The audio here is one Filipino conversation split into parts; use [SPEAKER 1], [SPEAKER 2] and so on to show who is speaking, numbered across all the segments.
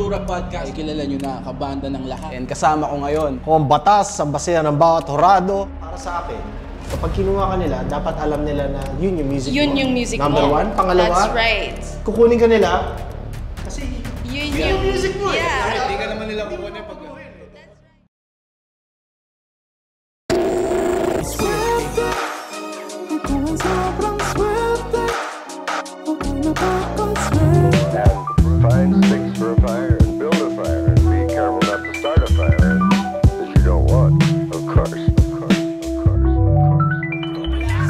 [SPEAKER 1] Kultura Podcast. Ay kilala nyo na, kabanda ng lahat.
[SPEAKER 2] And kasama ko ngayon.
[SPEAKER 3] Kung ang batas sa basehan ng bawat horado, para sa akin, kapag kinuha ka nila, dapat alam nila na yun yung music
[SPEAKER 4] Yun
[SPEAKER 3] mo.
[SPEAKER 4] yung music
[SPEAKER 3] Number
[SPEAKER 4] mo.
[SPEAKER 3] one. Pangalawa,
[SPEAKER 4] That's right.
[SPEAKER 3] kukunin ka nila, kasi
[SPEAKER 4] Yun
[SPEAKER 3] yung music mo eh.
[SPEAKER 4] Yeah.
[SPEAKER 1] Hindi ka naman nila kukunin pag...
[SPEAKER 5] Find sticks for a fire and build a fire and be careful not to start a fire that you don't want. Of course.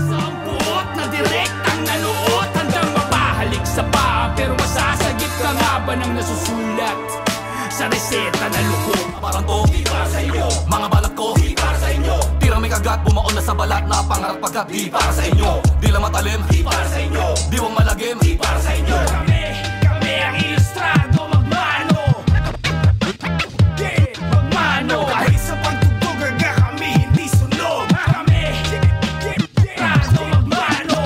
[SPEAKER 6] Sampot na direktang naluot hanggang mapahalik sa paa. Pero masasagip ka nga ba ng nasusulat sa reseta na lukot? Parang to, di para sa inyo. Mga balat ko, di para sa inyo. Tirang may kagat, bumaon na sa balat na pangarap pagkat di para sa inyo. Di lang matalim, di para sa inyo. Di wang malagim, di para sa inyo. Kami ang ilustrado, magmano. Yeah, magmano. Kahit sa pagtutog, aga kami hindi sunog. Kami, ilustrado, magmano.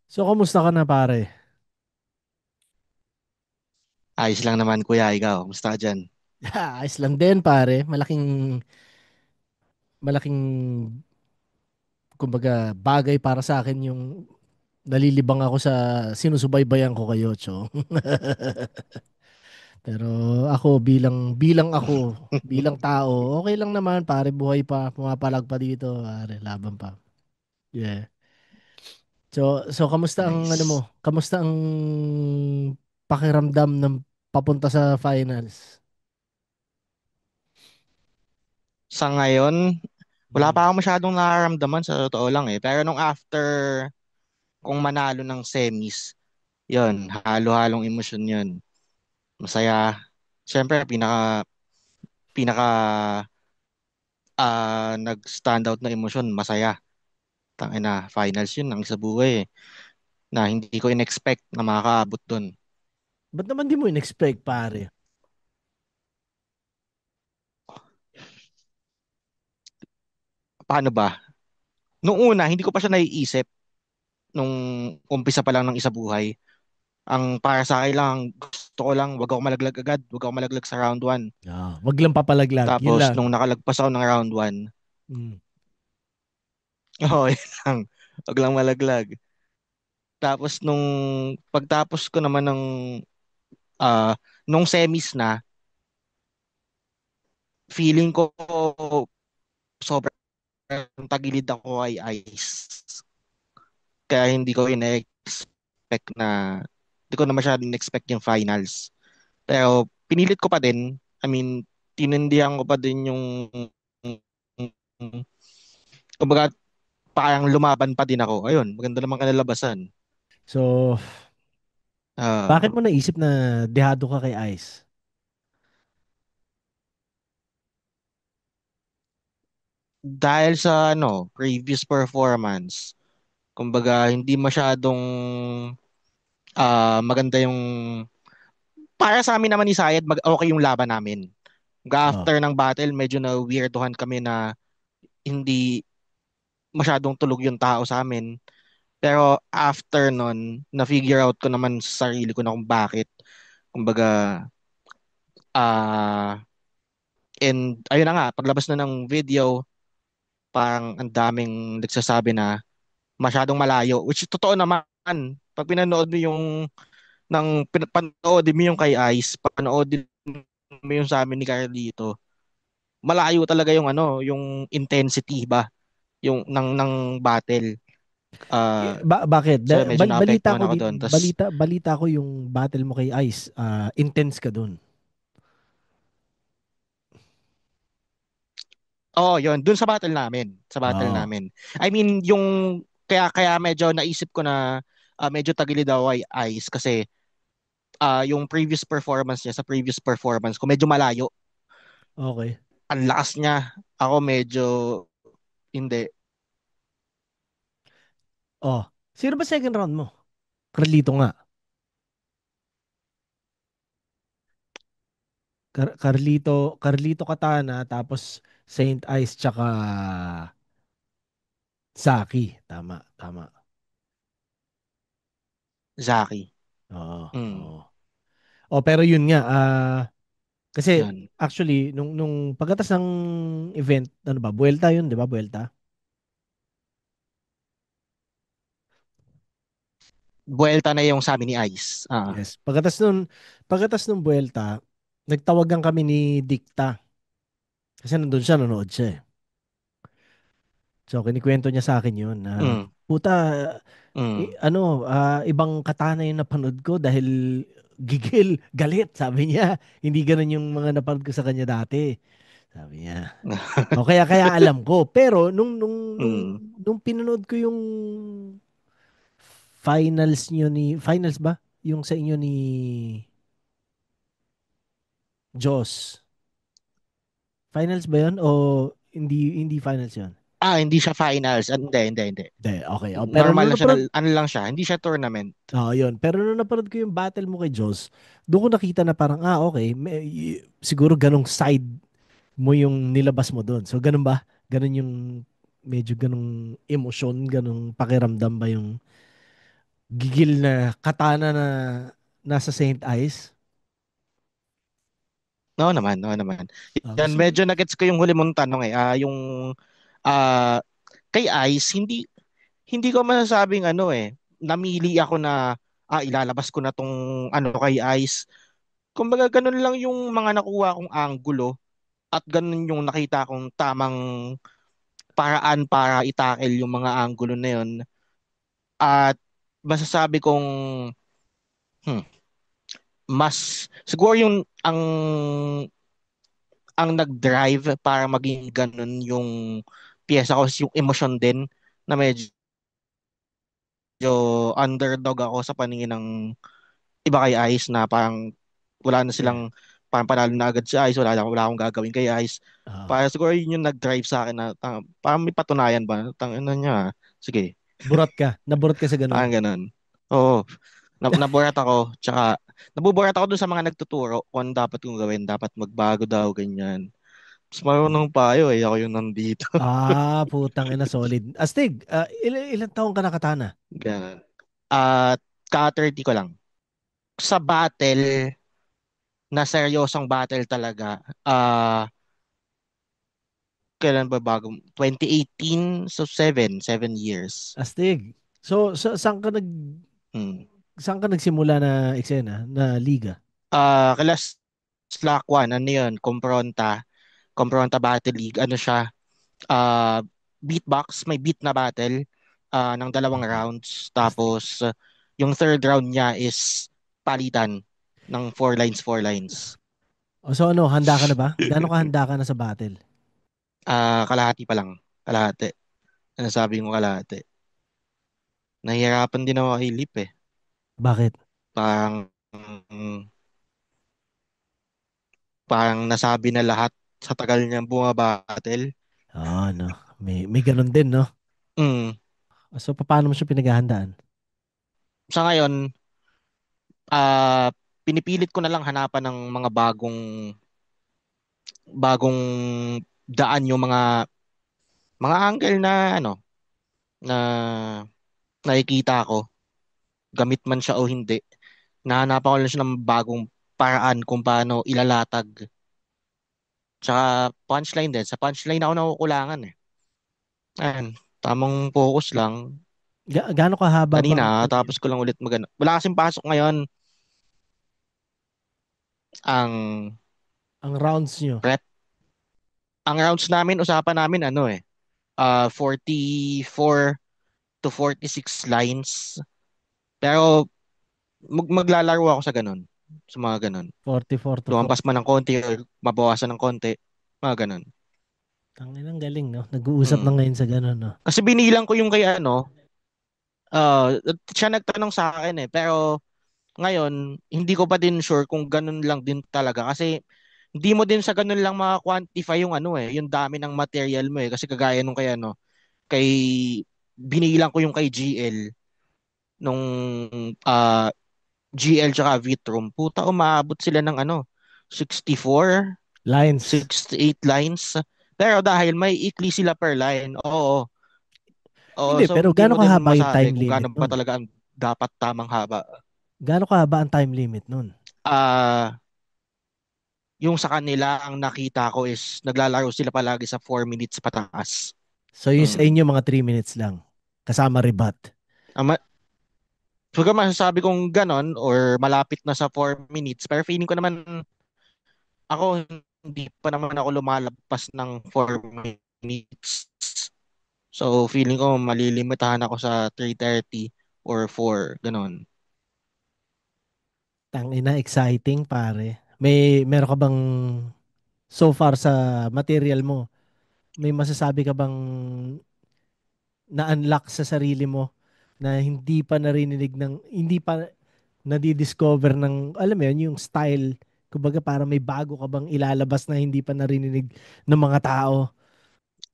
[SPEAKER 7] So, kamusta ka na, pare?
[SPEAKER 8] Ayos lang naman kuya, ikaw. Kumusta ka dyan?
[SPEAKER 7] Ayos lang din, pare. Malaking, kumbaga, bagay para sa akin yung nalilibang ako sa sinusubaybayan ko kayo, Cho. Pero ako bilang tao, okay lang naman, pare, buhay pa, pumapalag pa dito, pare, laban pa. Yeah. So kamusta ang ano mo?
[SPEAKER 8] Nice.
[SPEAKER 7] Kamusta ang pakiramdam ng papunta sa finals?
[SPEAKER 8] Sa ngayon, wala
[SPEAKER 7] Mm.
[SPEAKER 8] pa akong masyadong nararamdaman sa totoo lang eh. Pero nung after kung manalo ng semis, yun, halo-halong emosyon yun. Masaya. Siyempre, pinaka nag-stand out na emosyon, masaya. Tangina, finals yun, ang sa buhay eh, na hindi ko in-expect na makakaabot dun.
[SPEAKER 7] Ba't naman di mo in-expect, pare?
[SPEAKER 8] Paano ba? Nung una, hindi ko pa siya naiisip nung umpisa pa lang ng isa buhay. Ang para sa akin lang, gusto ko lang, wag ako malaglag agad, wag ako malaglag sa round 1.
[SPEAKER 7] Wag lang papalaglag, yun
[SPEAKER 8] Tapos,
[SPEAKER 7] lang.
[SPEAKER 8] nung nakalagpas ako ng round 1,
[SPEAKER 7] Mm.
[SPEAKER 8] oh, yun lang, wag lang malaglag. Tapos, pagtapos ko naman nung semis na, feeling ko sobrang tagilid ako kay Ice. Kaya hindi ko in-expect hindi ko na masyadong in-expect yung finals. Pero, pinilit ko pa din, I mean, tinindihan ko pa din kumbaga, parang lumaban pa din ako. Ayun, maganda naman kanalabasan.
[SPEAKER 7] So, bakit
[SPEAKER 8] Ah,
[SPEAKER 7] mo naisip na dehado ka kay Ice?
[SPEAKER 8] dahil sa previous performance, kumbaga hindi masyadong maganda yung para sa amin naman ni Sayed, okay yung laban namin.
[SPEAKER 7] Oh,
[SPEAKER 8] After ng battle, medyo na weirdohan kami na hindi masyadong tulog yung tao sa amin. Pero after nun, na-figure out ko naman sa sarili ko na kung bakit. Kumbaga, ah and ayun na nga, paglabas na ng video, parang ang daming nagsasabi na masyadong malayo, which is totoo naman. Pag pinanood mo panoodin mo yung kay Ice, panoodin mo yung sa amin ni Carlito, malayo talaga yung yung intensity ba, yung ng battle. Ah,
[SPEAKER 7] bakit?
[SPEAKER 8] so medyo
[SPEAKER 7] Balita
[SPEAKER 8] naapektuhan
[SPEAKER 7] ko
[SPEAKER 8] ako doon. Tas
[SPEAKER 7] balita ko yung battle mo kay Ice, intense ka dun.
[SPEAKER 8] oh, yun, dun sa battle namin, sa battle
[SPEAKER 7] Oh,
[SPEAKER 8] namin. I mean, yung kaya medyo naisip ko na medyo tagilid daw ay Ice kasi yung previous performance niya sa previous performance ko medyo malayo.
[SPEAKER 7] okay.
[SPEAKER 8] Ang lakas niya. Ako medyo hindi.
[SPEAKER 7] Oh, sino ba second round mo? Carlito nga. Carlito Katana, tapos Saint Ice, tsaka Zaki. Tama, tama.
[SPEAKER 8] Zaki.
[SPEAKER 7] Oo,
[SPEAKER 8] Mm,
[SPEAKER 7] oo. Oh, pero yun nga, kasi
[SPEAKER 8] yun.
[SPEAKER 7] actually, nung pagkatas ng event, ano ba, Buelta yun, di ba? Buelta?
[SPEAKER 8] Buwelta na yung sabi ni Ice. Ah.
[SPEAKER 7] Yes. Pagkatas nung Buelta, nagtawagan kami ni Dikta. Kasi nandun siya, nanood siya eh. So, kinikwento niya sa akin yun na,
[SPEAKER 8] Mm,
[SPEAKER 7] puta,
[SPEAKER 8] mm.
[SPEAKER 7] ibang katana yung napanood ko dahil gigil, galit, sabi niya. Hindi ganun yung mga napanood ko sa kanya dati. Sabi niya. O kaya alam ko. Pero
[SPEAKER 8] Mm.
[SPEAKER 7] nung pinanood ko yung finals ba? Yung sa inyo ni Joss. Finals ba yun? O hindi finals yun?
[SPEAKER 8] Hindi siya finals. Hindi, hindi, hindi.
[SPEAKER 7] Hindi, okay. O, pero
[SPEAKER 8] Normal
[SPEAKER 7] nung
[SPEAKER 8] lang siya,
[SPEAKER 7] napanood,
[SPEAKER 8] ano lang siya. Hindi siya tournament.
[SPEAKER 7] yun. Pero nung napanood ko yung battle mo kay Joss, doon ko nakita na parang, okay, siguro ganong side mo yung nilabas mo doon. So, ganun ba? Ganun yung medyo ganung emosyon, ganung pakiramdam ba yung gigil na katana na nasa Saint Ice?
[SPEAKER 8] No naman, no naman. Yan,
[SPEAKER 7] Gusto ko.
[SPEAKER 8] medyo nagets ko yung huli mong tanong eh. Yung ah, kay Ice, hindi hindi ko masasabing ano eh. Namili ako na ilalabas ko na tong ano kay Ice. Kumbaga ganun lang yung mga nakuha kong anggulo at ganun yung nakita kong tamang paraan para itakel yung mga anggulo na yun. At masasabi kong hmm, mas siguro yung ang nag-drive para maging ganun yung piyesa ko is yung emosyon din na medyo underdog ako sa paningin ng iba kay Ice na parang wala na
[SPEAKER 7] Yeah.
[SPEAKER 8] silang parang panalo na agad si Ice, wala akong gagawin kay Ice.
[SPEAKER 7] Ah,
[SPEAKER 8] Para siguro yun yung nag-drive sa akin na parang may patunayan ba? Tangina niya. Sige,
[SPEAKER 7] burat ka. Naburat ka sa ganun.
[SPEAKER 8] parang ganun. Oo, naburat ako. Tsaka, nabuburat ako dun sa mga nagtuturo kung ano dapat kong gawin. Dapat magbago daw, ganyan. Mas marunong payo eh. Ako yung nandito.
[SPEAKER 7] Putang ina, solid. Astig, ilang taong ka nakatana?
[SPEAKER 8] Ganun. At ka-30 ko lang. Sa battle, na seryosong battle talaga, kailan ba bago? 2018, so 7 years.
[SPEAKER 7] Astig. So,
[SPEAKER 8] Hmm.
[SPEAKER 7] saan ka nagsimula na eksena, na liga?
[SPEAKER 8] Class Slack 1, ano yun? Compronta Battle League. Ano siya? Ah, beatbox, may beat na battle ng dalawang
[SPEAKER 7] Okay.
[SPEAKER 8] rounds.
[SPEAKER 7] Astig.
[SPEAKER 8] Tapos, yung third round niya is palitan ng four lines.
[SPEAKER 7] O, so ano, handa ka na ba? Gaano ka handa ka na sa battle?
[SPEAKER 8] Kalahati pa lang. Kalahati. Ano sabi mo kalahati? Nahihirapan din ako kay Lip eh.
[SPEAKER 7] Bakit?
[SPEAKER 8] Parang, parang nasabi na lahat sa tagal niyang bumabattle.
[SPEAKER 7] No. May ganun din, no?
[SPEAKER 8] Mm.
[SPEAKER 7] So, paano mo siya pinaghahandaan?
[SPEAKER 8] Sa ngayon, ah pinipilit ko na lang hanapan ng mga bagong daan yung mga angle na ano na nakikita ko gamit man siya o hindi. Nahanapan ko lang siya ng bagong paraan kung paano ilalatag. Tsaka punchline din. Sa punchline ako nakukulangan eh. Ayan, tamang focus lang.
[SPEAKER 7] Gaano kahaba ba ang,
[SPEAKER 8] Kanina, tapos ko lang ulit magana. Wala kasing pasok ngayon ang
[SPEAKER 7] ang rounds nyo?
[SPEAKER 8] prep. Ang rounds namin, usapan namin ano eh, 44 to 46 lines. Pero maglalaro ako sa ganun. Sa mga ganun.
[SPEAKER 7] 44 to 40.
[SPEAKER 8] Lumampas man ng konti or mabawasan ng konti. Mga ganun.
[SPEAKER 7] Ang galing, no? Nag-uusap na
[SPEAKER 8] Mm.
[SPEAKER 7] ngayon sa ganun, no?
[SPEAKER 8] Kasi binilang ko yung kay ano, siya nagtanong sa akin eh. Pero ngayon, hindi ko pa din sure kung ganun lang din talaga. Kasi hindi mo din sa ganun lang maka-quantify yung ano eh, yung dami ng material mo eh. Kasi kagaya nung kay ano, kay binilang ko yung kay GL nung GL tsaka Vitrum. Puta, umaabot sila ng ano. 64,
[SPEAKER 7] Lines.
[SPEAKER 8] 68 lines. Pero dahil may ikli sila per line, oo. Oo,
[SPEAKER 7] Hindi,
[SPEAKER 8] so
[SPEAKER 7] pero
[SPEAKER 8] hindi
[SPEAKER 7] gaano
[SPEAKER 8] mo din
[SPEAKER 7] kahaba yung
[SPEAKER 8] masabi
[SPEAKER 7] time
[SPEAKER 8] kung
[SPEAKER 7] limit
[SPEAKER 8] gaano ba
[SPEAKER 7] nun?
[SPEAKER 8] talaga ang dapat tamang haba.
[SPEAKER 7] Gaano kahaba ang time limit nun?
[SPEAKER 8] Ah, yung sa kanila ang nakita ko is naglalaro sila palagi sa 4 minutes pataas.
[SPEAKER 7] So yung sa
[SPEAKER 8] Mm.
[SPEAKER 7] inyo mga 3 minutes lang. Kasama rebat.
[SPEAKER 8] Ama, siguro masasabi kong ganon or malapit na sa 4 minutes pero feeling ko naman ako hindi pa naman ako lumalagpas ng 4 minutes. So feeling ko malilimitahan ako sa 3:30 or 4 ganon.
[SPEAKER 7] Tangina, exciting pare. Meron ka bang so far sa material mo, may masasabi ka bang na-unlock sa sarili mo na hindi pa narinig hindi pa nadidiscover ng, alam mo yun, yung style. Kumbaga parang may bago ka bang ilalabas na hindi pa narinig ng mga tao.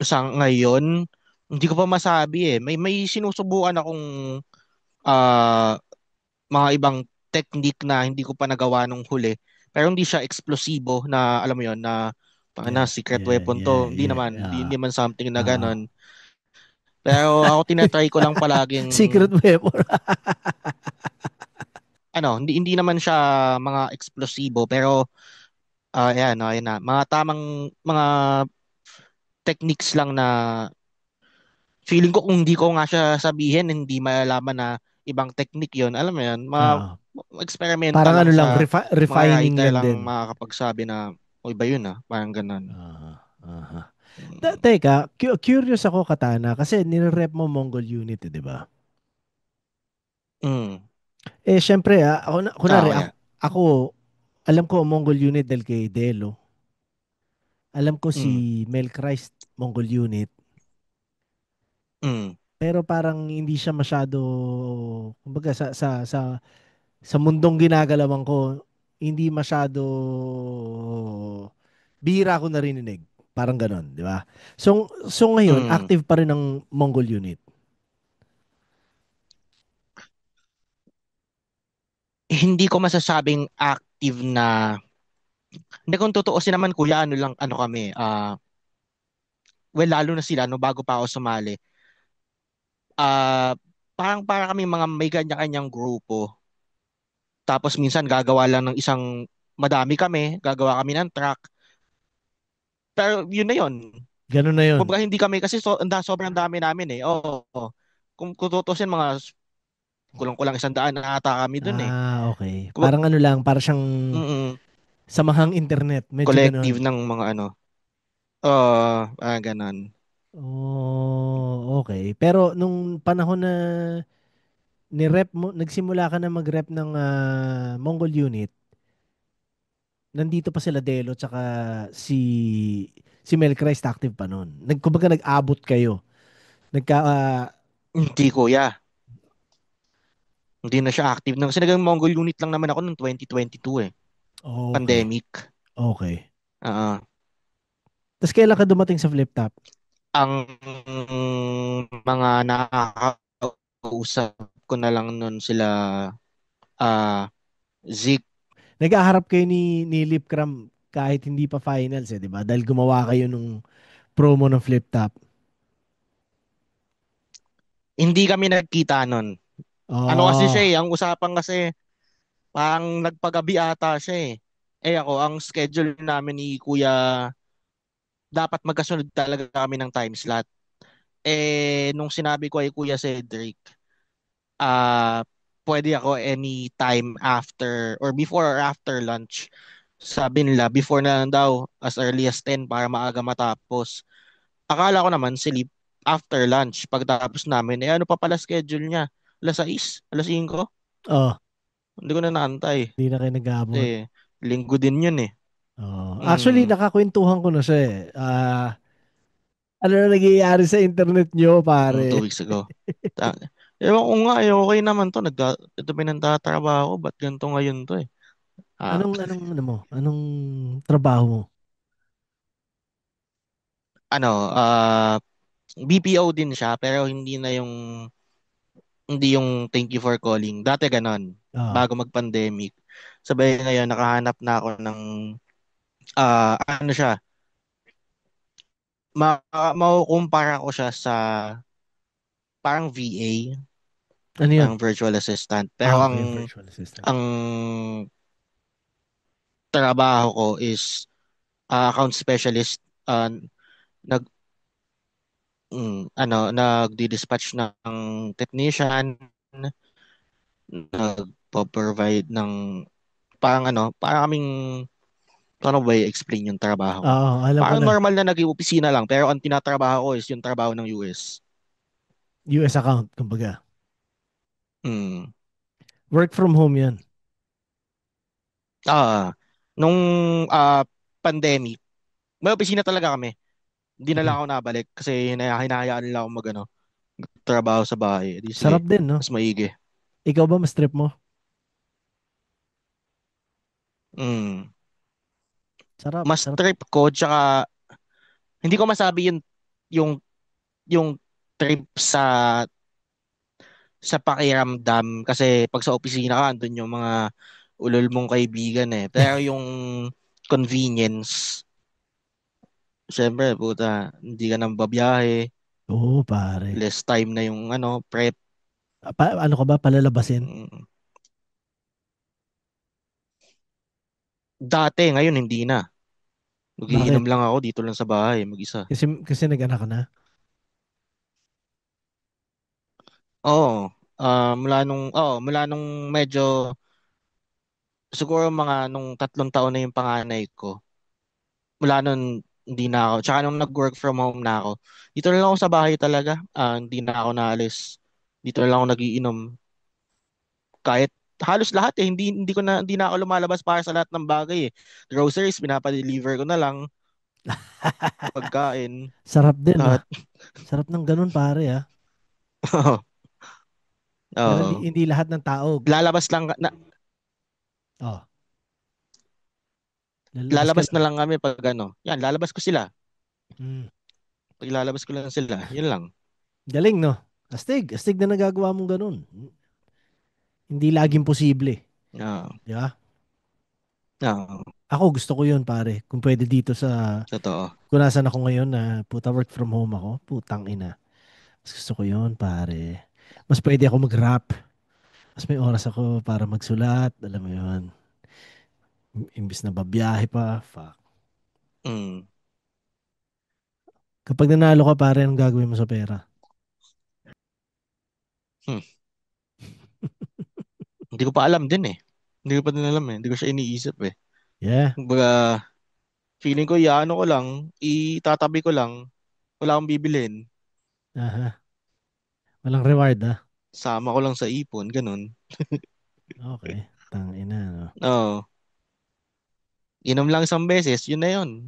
[SPEAKER 8] Sa ngayon, hindi ko pa masabi eh. May sinusubukan akong ah, mga ibang technique na hindi ko pa nagawa nung huli. Pero hindi siya eksplosibo na alam mo yon na na
[SPEAKER 7] Yeah,
[SPEAKER 8] secret
[SPEAKER 7] yeah,
[SPEAKER 8] weapon
[SPEAKER 7] yeah,
[SPEAKER 8] to.
[SPEAKER 7] yeah.
[SPEAKER 8] Hindi naman something na
[SPEAKER 7] Ah.
[SPEAKER 8] ganon. Pero ako tinatry ko lang palaging
[SPEAKER 7] Secret weapon.
[SPEAKER 8] hindi naman siya mga eksplosibo pero ayan, ayan na. Mga tamang mga techniques lang na feeling ko kung hindi ko nga siya sabihin, hindi malalaman na ibang technique yon. Alam mo yun, mga
[SPEAKER 7] Ah.
[SPEAKER 8] experimental
[SPEAKER 7] Parang
[SPEAKER 8] lang
[SPEAKER 7] ano lang,
[SPEAKER 8] sa mga
[SPEAKER 7] refining
[SPEAKER 8] writer
[SPEAKER 7] lang
[SPEAKER 8] lang
[SPEAKER 7] din.
[SPEAKER 8] makakapagsabi na, o iba yun parang ganun.
[SPEAKER 7] Aha, aha.
[SPEAKER 8] Mm.
[SPEAKER 7] Teka, curious ako, Katana, kasi nire-rep mo Mongol unit, di ba?
[SPEAKER 8] Mm.
[SPEAKER 7] Syempre, ako, kunwari,
[SPEAKER 8] Oo, yeah.
[SPEAKER 7] ako, alam ko ang Mongol unit dahil kay Delo. Alam ko
[SPEAKER 8] Mm.
[SPEAKER 7] si Mel Christ, Mongol unit.
[SPEAKER 8] Mm.
[SPEAKER 7] Pero parang hindi siya masyado, kumbaga sa mundong ginagalawan ko, hindi masyado bihira ko narinig. Parang ganon, di ba? So ngayon,
[SPEAKER 8] Mm.
[SPEAKER 7] active pa rin ang Mongol unit.
[SPEAKER 8] Hindi ko masasabing active na, hindi kung tutuusin naman kuya, ano lang, ano kami, well, lalo na sila, no, bago pa ako sumali, ah, parang para kami mga may kanya-kanyang grupo. Tapos minsan gagawa lang ng isang, madami kami, gagawa kami ng track. Pero yun na yun.
[SPEAKER 7] Ganon na yun.
[SPEAKER 8] Kumbaga hindi kami kasi sobrang dami namin eh. Oo. Kung tutusin mga kulang-kulang 100 na ata kami dun eh.
[SPEAKER 7] Okay.
[SPEAKER 8] Kumbaga,
[SPEAKER 7] Parang ano lang, parang siyang
[SPEAKER 8] mm,
[SPEAKER 7] samahang internet. Medyo
[SPEAKER 8] collective
[SPEAKER 7] ganon.
[SPEAKER 8] ng mga ano. Ganon.
[SPEAKER 7] Oh, okay. Pero nung panahon na nagsimula ka na mag-rep ng Mongol unit, nandito pa sila Delo tsaka si si Mel Christ active pa noon. Kumbaga nag-abot kayo. Nagka
[SPEAKER 8] Hindi kuya. Hindi na siya active na. Kasi nagang Mongol unit lang naman ako noong 2022 eh.
[SPEAKER 7] okay.
[SPEAKER 8] Pandemic.
[SPEAKER 7] Okay.
[SPEAKER 8] Ah,
[SPEAKER 7] Tapos kailan ka dumating sa flip top?
[SPEAKER 8] ang mga nakakausap ko na lang nun sila ah Zeke.
[SPEAKER 7] Nag-aharap kayo ni Lip Cram kahit hindi pa finals eh, di ba? Dahil gumawa kayo nung promo ng flip top.
[SPEAKER 8] Hindi kami nagkita nun. Ano kasi siya
[SPEAKER 7] Oh,
[SPEAKER 8] ang usapan kasi parang nagpagabi ata siya eh. Ako, ang schedule namin ni Kuya, dapat magkasunod talaga kami ng time slot. Nung sinabi ko ay Kuya Cedric, ah, pwede ako anytime after or before or after lunch. Sabi nila, before na lang daw, as early as 10 para maaga matapos. Akala ko naman silip after lunch. Pagtapos namin, ano pa pala schedule niya? Alas 6? Alas 5?
[SPEAKER 7] oh,
[SPEAKER 8] Hindi ko na naantay.
[SPEAKER 7] hindi na kayo nag-aabot.
[SPEAKER 8] Eh, linggo din yun eh.
[SPEAKER 7] Oh. Actually,
[SPEAKER 8] Mm,
[SPEAKER 7] nakakwentuhan ko na siya eh. Ano na nangyayari sa internet nyo, pare?
[SPEAKER 8] 2 weeks ago. Ta- Ewan ko nga, okay naman to. Ito pinagtatrabaho ko. Ba't ganito ngayon to eh? Ah,
[SPEAKER 7] Anong ano mo? Anong trabaho mo?
[SPEAKER 8] ano, BPO din siya, pero hindi yung thank you for calling. Dati ganon,
[SPEAKER 7] Ah,
[SPEAKER 8] bago mag-pandemic. Sabay ngayon, nakahanap na ako ng, ano siya, makukumpara ko siya sa parang VA,
[SPEAKER 7] Ano yun?
[SPEAKER 8] parang virtual assistant. Pero ang,
[SPEAKER 7] Okay, virtual assistant.
[SPEAKER 8] ang trabaho ko is account specialist. Nag, nagdi-dispatch ng technician, nagpo-provide ng, parang kaming, paano ba i-explain yung trabaho ko?
[SPEAKER 7] Oo, alam ko
[SPEAKER 8] Parang
[SPEAKER 7] na.
[SPEAKER 8] normal na nag-opisina lang, pero ang tinatrabaho ko is yung trabaho ng US.
[SPEAKER 7] US account, kumbaga.
[SPEAKER 8] Mm.
[SPEAKER 7] Work from home yan.
[SPEAKER 8] Ah, nung pandemic, may opisina talaga kami. Hindi na lang
[SPEAKER 7] Mm.
[SPEAKER 8] ako nabalik kasi hinahayaan nila ako trabaho sa bahay. Di sige,
[SPEAKER 7] Sarap din, no?
[SPEAKER 8] mas maigi.
[SPEAKER 7] Ikaw ba mas trip mo?
[SPEAKER 8] Mm.
[SPEAKER 7] Sarap,
[SPEAKER 8] Mas
[SPEAKER 7] sarap.
[SPEAKER 8] trip ko, tsaka hindi ko masabi yung, yung trip sa pakiramdam kasi pag sa opisina ka, andun yung mga ulol mong kaibigan eh. Pero yung convenience, syempre, puta, hindi ka nang babiyahe,
[SPEAKER 7] Oo, pare.
[SPEAKER 8] less time na yung prep.
[SPEAKER 7] Ano ka ba, palalabasin?
[SPEAKER 8] Mm. Dati, ngayon hindi na.
[SPEAKER 7] Bakit?
[SPEAKER 8] Magiinom lang ako dito lang sa bahay, mag-isa.
[SPEAKER 7] Kasi nag-anak ka na?
[SPEAKER 8] Oo. Mula nung medyo, siguro mga nung 3 taon na yung panganay ko. Mula nun, hindi na ako. Tsaka nung nag-work from home na ako, dito na lang ako sa bahay talaga. Hindi na ako naalis. Dito na lang ako nagiinom. Kahit halos lahat eh, hindi na ako lumalabas para sa lahat ng bagay eh. Groceries, pinapa-deliver ko na lang. Pagkain,
[SPEAKER 7] Sarap din,
[SPEAKER 8] lahat.
[SPEAKER 7] ah. Sarap ng ganun, pare, ah. Pero hindi,
[SPEAKER 8] Oo.
[SPEAKER 7] hindi lahat ng tao.
[SPEAKER 8] Lalabas lang,
[SPEAKER 7] Oh, lalabas ka
[SPEAKER 8] lalabas na
[SPEAKER 7] lang.
[SPEAKER 8] lang kami pag yan, lalabas ko sila.
[SPEAKER 7] Mm.
[SPEAKER 8] Pag lalabas ko lang sila, yun lang.
[SPEAKER 7] Galing, no? Astig. Astig na nagagawa mong ganun. Hindi laging posible.
[SPEAKER 8] Oo.
[SPEAKER 7] Di ba?
[SPEAKER 8] Oo.
[SPEAKER 7] Ako gusto ko yun, pare. Kung pwede dito sa...
[SPEAKER 8] Totoo.
[SPEAKER 7] Kung nasan ako ngayon na puta work from home ako, putang ina. Mas gusto ko yun, pare. Mas pwede ako mag-rap. Mas may oras ako para magsulat. Alam mo yun. Imbis na babiyahe pa. Fuck.
[SPEAKER 8] Mm.
[SPEAKER 7] Kapag nanalo ka, pare, anong gagawin mo sa pera?
[SPEAKER 8] Hmm. Hindi ko pa alam din eh. Hindi ko pa din alam eh. Hindi ko siya iniisip eh.
[SPEAKER 7] Yeah.
[SPEAKER 8] Kumbaga, feeling ko, iano ko lang, itatabi ko lang, wala akong bibilin.
[SPEAKER 7] Aha. Walang reward, ah.
[SPEAKER 8] Sama ko lang sa ipon, ganun.
[SPEAKER 7] Okay. Tang ina, no?
[SPEAKER 8] Oo. Inom lang isang beses, yun na yun.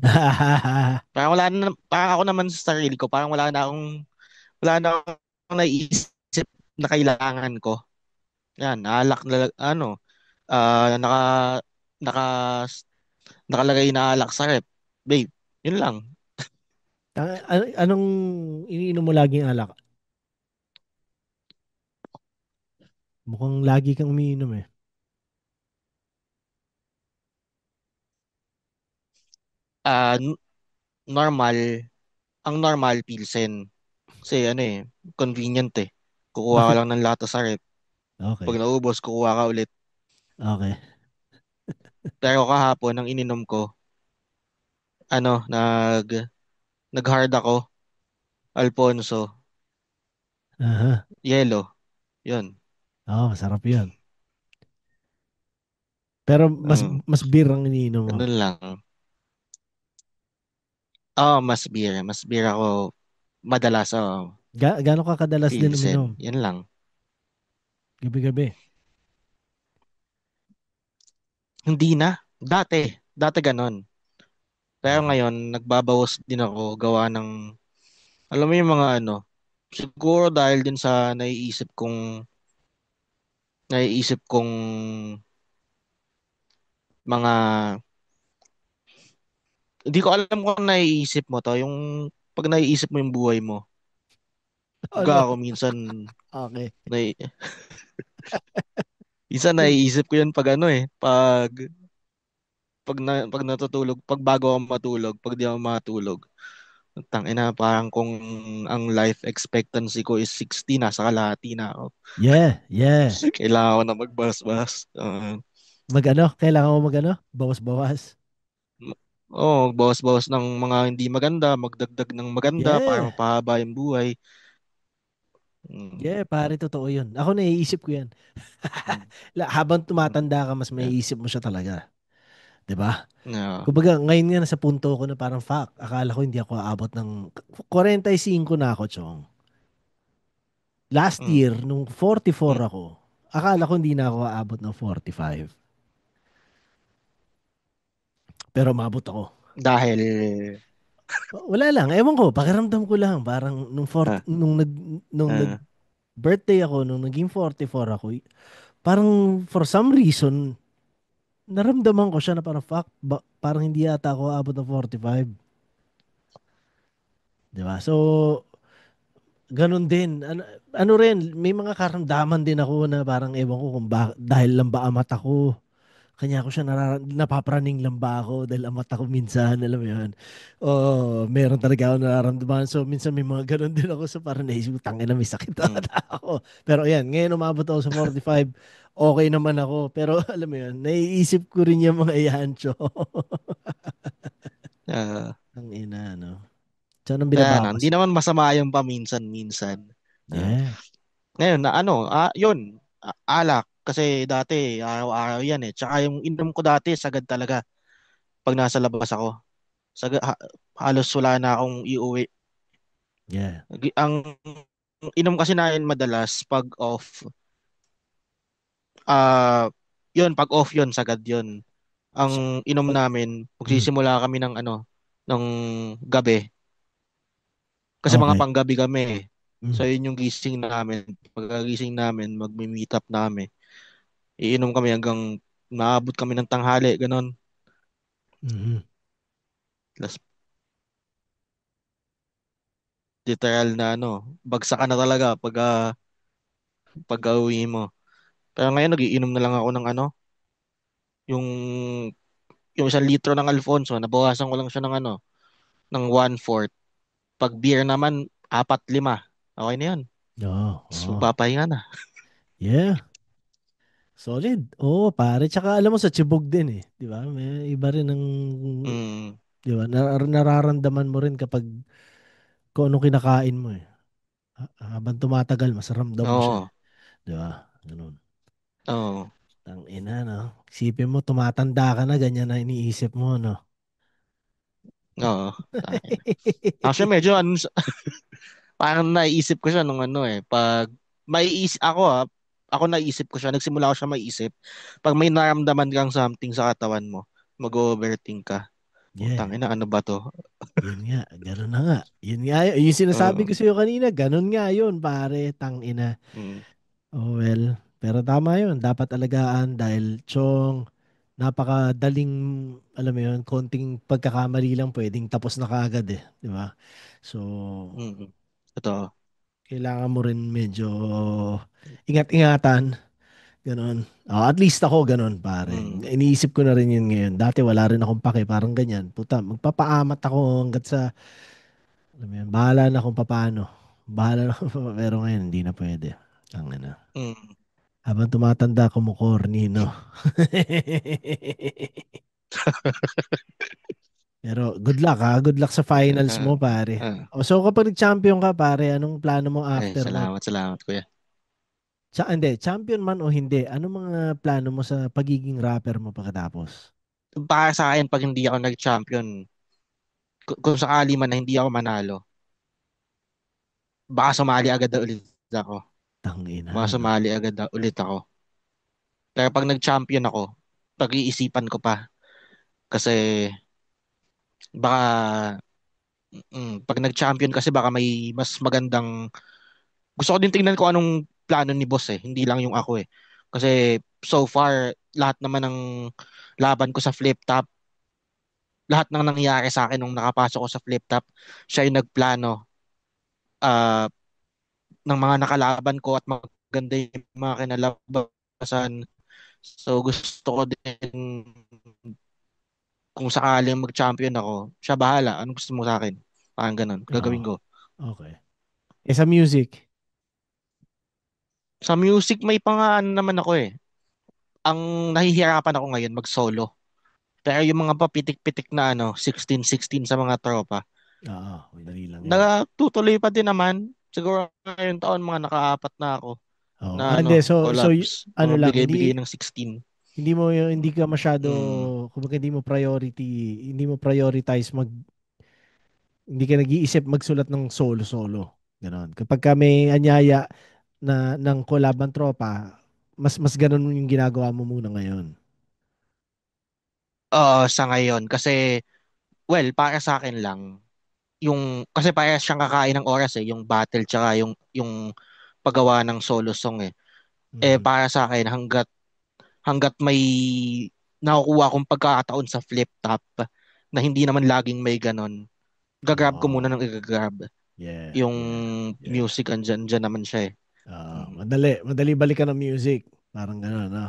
[SPEAKER 8] Parang parang ako naman sa sarili ko, parang wala na akong naiisip na kailangan ko. Yan, alak na, naka, naka, nakalagay na alak sa rep. Babe, yun lang.
[SPEAKER 7] Anong iniinom mo laging alak? Mukhang lagi kang umiinom eh.
[SPEAKER 8] Ah, n- normal, ang normal pilsen. Kasi convenient eh. Kukuha ka
[SPEAKER 7] Bakit?
[SPEAKER 8] lang ng lata sa rep. Pag
[SPEAKER 7] Okay.
[SPEAKER 8] naubos, kukuha ka ulit.
[SPEAKER 7] Okay.
[SPEAKER 8] Pero kahapon, ang ininom ko, ano, nag, nag-hard ako, Alfonso,
[SPEAKER 7] Aha.
[SPEAKER 8] yelo, yun.
[SPEAKER 7] Oo, masarap yun. Pero
[SPEAKER 8] Mm,
[SPEAKER 7] mas beer ang iniinom mo.
[SPEAKER 8] ganun lang. Mas beer ako madalas,
[SPEAKER 7] Gaano ka kadalas din uminom?
[SPEAKER 8] pilsen, yan lang.
[SPEAKER 7] Gabi-gabi.
[SPEAKER 8] Hindi na, dati ganun. Pero
[SPEAKER 7] Mhm.
[SPEAKER 8] ngayon, nagbabawas din ako gawa ng, alam mo yung mga siguro dahil din sa naiisip kong mga, hindi ko alam kung naiisip mo to, yung pag naiisip mo yung buhay mo,
[SPEAKER 7] Ano?
[SPEAKER 8] ako minsan,
[SPEAKER 7] Okay.
[SPEAKER 8] nai, Minsan naiisip ko yun pag ano eh, pag natutulog, pag bago ako matulog, pag di ako matulog. Tangina, parang kung ang life expectancy ko is 60, nasa kalahati na ako.
[SPEAKER 7] Yeah, yeah.
[SPEAKER 8] Kailangan ko na magbas-bas.
[SPEAKER 7] Mag-ano? Kailangan mo mag-ano? Bawas-bawas.
[SPEAKER 8] Bawas-bawas ng mga hindi maganda, magdagdag ng maganda para
[SPEAKER 7] Yeah.
[SPEAKER 8] mapahaba yung buhay. Mm,
[SPEAKER 7] Yeah, pare, totoo yun. Ako naiisip ko yan.
[SPEAKER 8] mm,
[SPEAKER 7] Habang
[SPEAKER 8] mm.
[SPEAKER 7] tumatanda ka, mas
[SPEAKER 8] Yeah.
[SPEAKER 7] maiisip mo siya talaga. 'Di ba?
[SPEAKER 8] Yeah.
[SPEAKER 7] Kumbaga, ngayon nga nasa punto ko na parang fuck. Akala ko hindi ako aabot ng 45 na ako, chong. Last
[SPEAKER 8] Mm,
[SPEAKER 7] year, nung 44
[SPEAKER 8] mm.
[SPEAKER 7] ako, akala ko hindi na ako aabot ng 45. Pero umabot ako.
[SPEAKER 8] Dahil,
[SPEAKER 7] Wala lang, ewan ko, pakiramdam ko lang. Parang
[SPEAKER 8] ah,
[SPEAKER 7] nung nag
[SPEAKER 8] ah,
[SPEAKER 7] birthday ako, nung naging 44 ako, parang for some reason, naramdaman ko siya na parang fuck, parang hindi yata ako aabot ng 45. 'Di ba? So, ganun din. Ano rin, may mga karamdaman din ako na parang ewan ko kung dahil lang ba amat ako. Kanya ako siya napapraning lang ba ako dahil amat ako minsan, alam mo yun. O meron talaga ako nararamdaman. So minsan may mga ganun din ako. So parang naisip ko, tangin na may sakit na
[SPEAKER 8] mm,
[SPEAKER 7] ako. Pero ayan, ngayon umabot ako sa 45. Okay naman ako. Pero alam mo yun, naiisip ko rin yung mga iyancho.
[SPEAKER 8] ah,
[SPEAKER 7] Ang ina, no? So, anong
[SPEAKER 8] kaya na,
[SPEAKER 7] binabawas
[SPEAKER 8] hindi
[SPEAKER 7] mo?
[SPEAKER 8] naman masama yung paminsan-minsan. Ah,
[SPEAKER 7] Yeah.
[SPEAKER 8] ngayon na ano, yun, alak. Kasi dati, araw-araw yan eh. Tsaka yung inom ko dati, sagad talaga pag nasa labas ako. Sagad, halos wala na akong iuwi.
[SPEAKER 7] Yeah.
[SPEAKER 8] Ang inom kasi namin madalas pag off, ah yun, pag off yun, sagad yun.
[SPEAKER 7] So,
[SPEAKER 8] Ang inom
[SPEAKER 7] pag,
[SPEAKER 8] namin,
[SPEAKER 7] mm,
[SPEAKER 8] magsisimula kami ng ano, ng gabi. Kasi mga
[SPEAKER 7] okay.
[SPEAKER 8] panggabi kami eh. So
[SPEAKER 7] Mm.
[SPEAKER 8] yun yung gising namin. Pagkagising namin, magmi-meet up namin. Iinom kami hanggang naabot kami ng tanghali, ganon.
[SPEAKER 7] Mhm.
[SPEAKER 8] Plus, literal na ano, bagsak ka na talaga pag uwi mo. Pero ngayon, nagiinom na lang ako ng ano, yung, yung 1 litro ng Alfonso, nabawasan ko lang siya ng ano, ng 1/4. Pag beer naman, 4, 5. Okay na yun.
[SPEAKER 7] Oo,
[SPEAKER 8] Tapos
[SPEAKER 7] oo.
[SPEAKER 8] magpapahinga na.
[SPEAKER 7] Yeah. Solid. Oo, pare. Tsaka alam mo sa tibog din eh. Di ba? May iba rin ng,
[SPEAKER 8] Mm,
[SPEAKER 7] di ba? Nararamdaman mo rin kapag kung anong kinakain mo eh. Habang tumatagal, mas ramdam mo siya eh.
[SPEAKER 8] oo,
[SPEAKER 7] Di ba? Ganun.
[SPEAKER 8] oo,
[SPEAKER 7] Ang ina, no? Isipin mo, tumatanda ka na, ganyan na iniisip mo, no?
[SPEAKER 8] oo. Tayo. Actually, medyo ano, parang naisip ko siya nung ano eh. Pag ako naisip ko siya, nagsimula ko siya maiisip. Pag may naramdaman kang something sa katawan mo, mag-overthink ka.
[SPEAKER 7] Yeah.
[SPEAKER 8] Tangina, ano ba to?
[SPEAKER 7] Yun nga. Ganun na nga. Yun nga. Yung sinasabi
[SPEAKER 8] Oo.
[SPEAKER 7] ko sa'yo kanina, ganun nga yun, pare. Tang ina.
[SPEAKER 8] Mm,
[SPEAKER 7] Oh, well, pero tama yun. Dapat alagaan dahil chong napakadaling, alam mo yun, konting pagkakamali lang pwedeng tapos na kaagad eh. Di ba? So,
[SPEAKER 8] mm. Totoo.
[SPEAKER 7] kailangan mo rin medyo ingat-ingatan. Ganon. At least ako ganon, pare.
[SPEAKER 8] Mm,
[SPEAKER 7] Iniisip ko na rin yun ngayon. Dati wala rin akong pake, parang ganyan. Puta, magpapaamat ako hanggat sa, alam mo yun, bahala na kung papaano. Bahala na pero ngayon hindi na pwede. Ang ina.
[SPEAKER 8] mm.
[SPEAKER 7] Habang tumatanda, kumukorni, no? Pero good luck ha. Good luck sa finals
[SPEAKER 8] Ah,
[SPEAKER 7] mo, pare.
[SPEAKER 8] ah.
[SPEAKER 7] So kapag nag-champion ka, pare, anong plano mo
[SPEAKER 8] Ay,
[SPEAKER 7] after nun?
[SPEAKER 8] salamat, salamat, kuya.
[SPEAKER 7] Hindi, champion man o hindi, ano mga plano mo sa pagiging rapper mo pagkatapos?
[SPEAKER 8] Para sa akin, pag hindi ako nag-champion, kung sakali man na hindi ako manalo, baka sumali agad na ulit ako.
[SPEAKER 7] Tangina,
[SPEAKER 8] Baka
[SPEAKER 7] no?
[SPEAKER 8] sumali agad na ulit ako. Pero pag nag-champion ako, pag-iisipan ko pa. Kasi baka, pag nag-champion kasi baka may mas magandang, gusto ko din tingnan ko anong plano ni boss eh, hindi lang yung ako eh. Kasi so far, lahat naman ng laban ko sa flip top, lahat ng nangyayari sa akin nung nakapasok ko sa flip top, siya yung nagplano ah, ng mga nakalaban ko at maganda yung mga kinalabasan. So gusto ko din kung sakaling mag-champion ako, siya bahala. Anong gusto mo sa akin? Parang ganun.
[SPEAKER 7] Oo.
[SPEAKER 8] Gagawin ko.
[SPEAKER 7] Okay. Eh sa music.
[SPEAKER 8] Sa music, may pangaan naman ako eh. Ang nahihirapan ako ngayon mag-solo. Pero yung mga papitik-pitik na 16-16 sa mga tropa,
[SPEAKER 7] Oo, madali lang yan.
[SPEAKER 8] natutuloy pa din naman. Siguro ngayong taon mga nakaapat na ako
[SPEAKER 7] Oo.
[SPEAKER 8] na
[SPEAKER 7] Hindi,
[SPEAKER 8] collabs.
[SPEAKER 7] ano
[SPEAKER 8] Mga
[SPEAKER 7] lang,
[SPEAKER 8] bigay-bigay ng 16.
[SPEAKER 7] hindi ka masyado,
[SPEAKER 8] Mm.
[SPEAKER 7] kumbaga hindi mo prioritize hindi ka nag-iisip magsulat ng solo-solo. Ganon. Kapag ka may anyaya ng collab ang tropa, mas ganon yung ginagawa mo muna ngayon.
[SPEAKER 8] Sa ngayon. Kasi, well, para sa akin lang, kasi parehas siyang kakain ng oras eh, yung battle tsaka yung paggawa ng solo song eh. Eh,
[SPEAKER 7] Mm.
[SPEAKER 8] para sa akin, hanggat may nakukuha akong pagkakataon sa flip top na hindi naman laging may ganon, gagrab ko muna
[SPEAKER 7] Oh,
[SPEAKER 8] ng igagrab.
[SPEAKER 7] yeah,
[SPEAKER 8] Yung
[SPEAKER 7] yeah, yeah.
[SPEAKER 8] music, andyan naman siya eh. Mm.
[SPEAKER 7] Madali balikan ng music. Parang gano'n, no?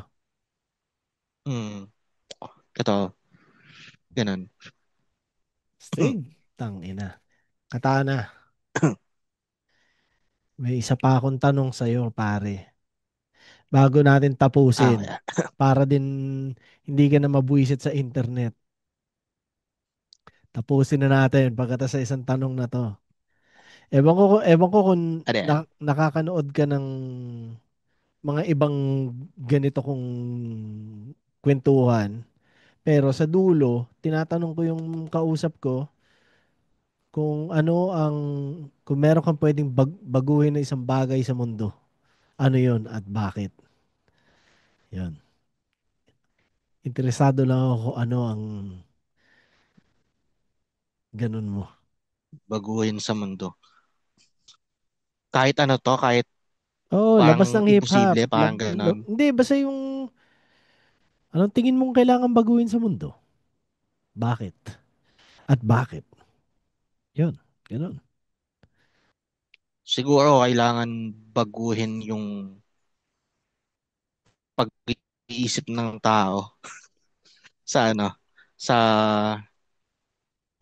[SPEAKER 8] Mm. Ito, ganun.
[SPEAKER 7] Stig. Tang ina. Katana, may isa pa akong tanong sa'yo, pare. Bago natin tapusin,
[SPEAKER 8] Yeah.
[SPEAKER 7] para din hindi ka na mabuisit sa internet. Tapusin na natin pagkatapos sa isang tanong na to. Ewan ko kung
[SPEAKER 8] Ano yan?
[SPEAKER 7] nakakanood ka ng mga ibang ganito kong kwentuhan. Pero sa dulo, tinatanong ko yung kausap ko kung kung meron kang pwedeng baguhin na isang bagay sa mundo. Ano yon at bakit? Yan. Interesado lang ako kung ano ang ganun mo.
[SPEAKER 8] Baguhin sa mundo. Kahit ano to, kahit
[SPEAKER 7] Oh, labas
[SPEAKER 8] parang
[SPEAKER 7] ng hip-hop.
[SPEAKER 8] imposible, parang ganon.
[SPEAKER 7] Hindi, basta yung anong tingin mong kailangan baguhin sa mundo? Bakit? At bakit? Yun, ganun.
[SPEAKER 8] Siguro kailangan baguhin yung pag-iisip ng tao sa sa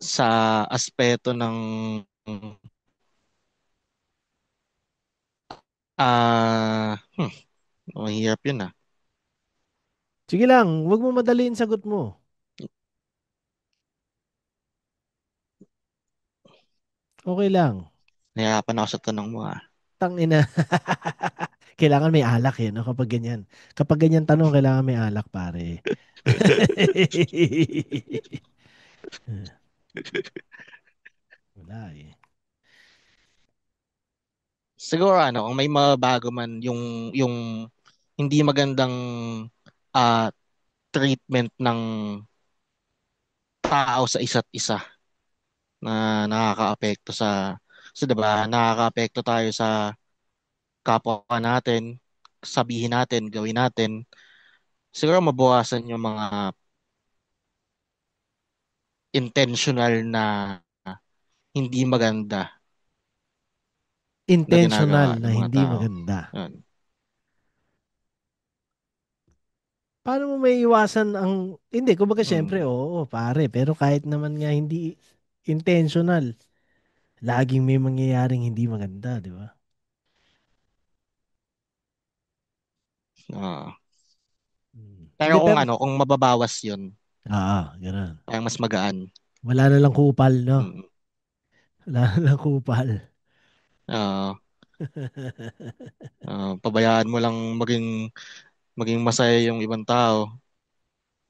[SPEAKER 8] sa aspeto ng ah mahirap yun ah.
[SPEAKER 7] Sige lang, wag mo madaliin sagot mo. Okay lang.
[SPEAKER 8] Nahirapan ako sa tanong mo ah.
[SPEAKER 7] Tang ina. Kailangan may alak eh, no? Kapag ganyan. Kapag ganyan tanong, kailangan may alak, pare. Wala eh.
[SPEAKER 8] Siguro kung may mabago man yung hindi magandang ah treatment ng tao sa isa't isa na nakakaapekto sa 'di ba, nakakaapekto tayo sa kapwa natin, sabihin natin, gawin natin. Siguro mabawasan yung mga intentional na hindi maganda na
[SPEAKER 7] Intentional
[SPEAKER 8] ginagawa
[SPEAKER 7] na
[SPEAKER 8] ng mga
[SPEAKER 7] hindi
[SPEAKER 8] tao.
[SPEAKER 7] maganda.
[SPEAKER 8] Yun.
[SPEAKER 7] Paano mo may iwasan hindi, kumbaga syempre,
[SPEAKER 8] Mm.
[SPEAKER 7] oo, pare, pero kahit naman nga hindi intentional, laging may mangyayaring hindi maganda, di ba?
[SPEAKER 8] Ah. Pero
[SPEAKER 7] Hindi,
[SPEAKER 8] kung
[SPEAKER 7] pero,
[SPEAKER 8] kung mababawas yun,
[SPEAKER 7] ganun.
[SPEAKER 8] parang mas magaan.
[SPEAKER 7] Wala na lang kupal, no?
[SPEAKER 8] Mm.
[SPEAKER 7] Wala na lang kupal.
[SPEAKER 8] Ah, pabayaan mo lang maging masaya yung ibang tao.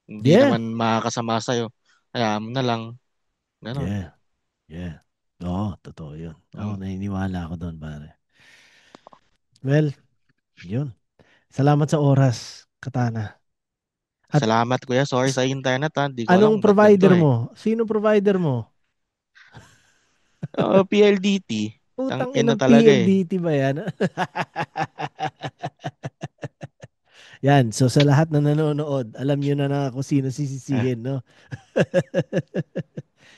[SPEAKER 8] Hindi
[SPEAKER 7] Yeah,
[SPEAKER 8] naman makakasama sa'yo. Hayaan mo na lang. Ganon.
[SPEAKER 7] yeah, yeah. Oo, totoo yun. Ako,
[SPEAKER 8] Mm.
[SPEAKER 7] naniniwala ako doon, pare. Well, yun. Salamat sa oras, Katana. At
[SPEAKER 8] Salamat kuya. Sorry sa internet ha. Hindi ko
[SPEAKER 7] anong
[SPEAKER 8] alam ba't ganito
[SPEAKER 7] provider
[SPEAKER 8] eh.
[SPEAKER 7] mo? Sino provider mo?
[SPEAKER 8] PLDT. Ang
[SPEAKER 7] Putang
[SPEAKER 8] ina
[SPEAKER 7] inang
[SPEAKER 8] talaga eh.
[SPEAKER 7] PLDT ba yan? Yan, so sa lahat na nanonood, alam nyo na kung sino
[SPEAKER 8] Ah.
[SPEAKER 7] sisisihin, no?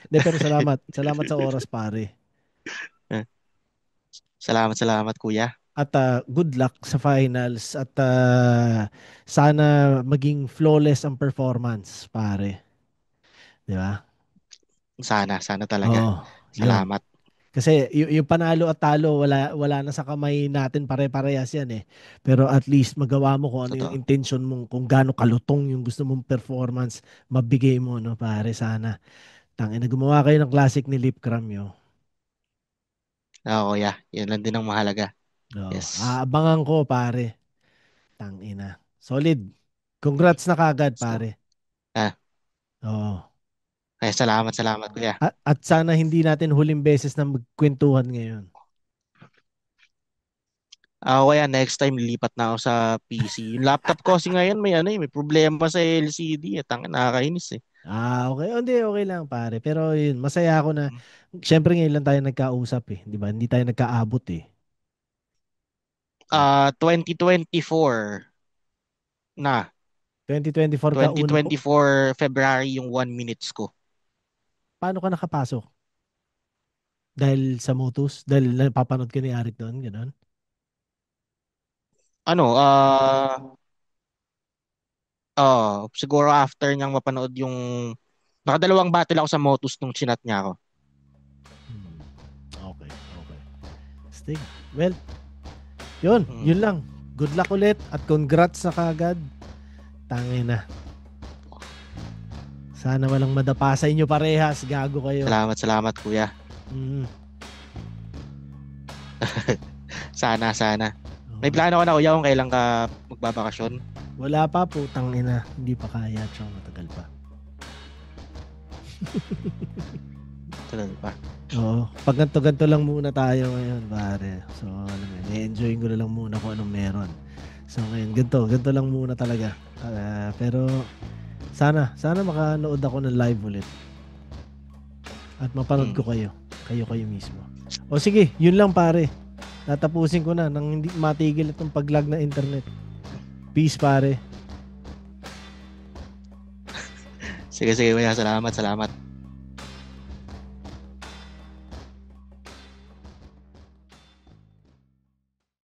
[SPEAKER 7] Hindi, pero salamat. Salamat sa oras, pare.
[SPEAKER 8] Salamat kuya.
[SPEAKER 7] At good luck sa finals at sana maging flawless ang performance, pare. 'Di ba?
[SPEAKER 8] Sana talaga.
[SPEAKER 7] Oo, 'yun.
[SPEAKER 8] Salamat.
[SPEAKER 7] Kasi yung panalo at talo wala na sa kamay natin pare-parehas yan eh. Pero at least magawa mo kung ano yung
[SPEAKER 8] Totoo.
[SPEAKER 7] intention mong kung gaano kalutong yung gusto mong performance mabigay mo no pare sana. Tangina gumawa kayo ng classic ni Lip Cram yo.
[SPEAKER 8] Oo, yeah. Yan lang din ang mahalaga.
[SPEAKER 7] Oh,
[SPEAKER 8] Yes.
[SPEAKER 7] aabangan ko pare. Tangina. Solid. Congrats na kagad
[SPEAKER 8] So,
[SPEAKER 7] pare.
[SPEAKER 8] ah,
[SPEAKER 7] Oo.
[SPEAKER 8] salamat kuya.
[SPEAKER 7] At sana hindi natin huling beses na magkwentuhan ngayon.
[SPEAKER 8] Kaya next time lipat na ako sa PC. Yung laptop ko kasi ngayon may problema sa LCD. Tangina, nakakainis eh.
[SPEAKER 7] Okay. Hindi, okay lang pare. Pero yun, masaya ako na syempre ngayon lang tayo nagkausap eh. Di ba? Hindi tayo nagkaabot eh.
[SPEAKER 8] 2024 na.
[SPEAKER 7] 2024 ka una po.
[SPEAKER 8] 2024 February yung 1 minutes ko.
[SPEAKER 7] Paano ka nakapasok? Dahil sa Motus? Dahil napapanood ka ni Arik doon? Ganon?
[SPEAKER 8] Ano, siguro after niyang mapanood yung nakadalawang battle ako sa Motus nung chinat niya ako.
[SPEAKER 7] Hmm. Okay, okay. Stig. Well, yun lang. Good luck ulit at congrats na kagad. Tangin na. Sana walang madapa sa inyo parehas. Gago kayo.
[SPEAKER 8] Salamat kuya.
[SPEAKER 7] Mm.
[SPEAKER 8] Sana. May plano ka na kuya kung kailan ka magbabakasyon?
[SPEAKER 7] Wala pa po, tangina. Hindi pa kaya. Tsaka matagal pa.
[SPEAKER 8] Tagal pa.
[SPEAKER 7] Oo. Pag ganto lang muna tayo ngayon, pare. So, alam mo, i-enjoyin ko na lang muna kung anong meron. So, ngayon, ganto lang muna talaga. Pero, sana makanood ako ng live ulit. At mapanood ko kayo. Kayo mismo. O sige, yun lang pare. Tatapusin ko na nang hindi matigil itong pag-lag na internet. Peace pare.
[SPEAKER 8] Sige kuya, salamat.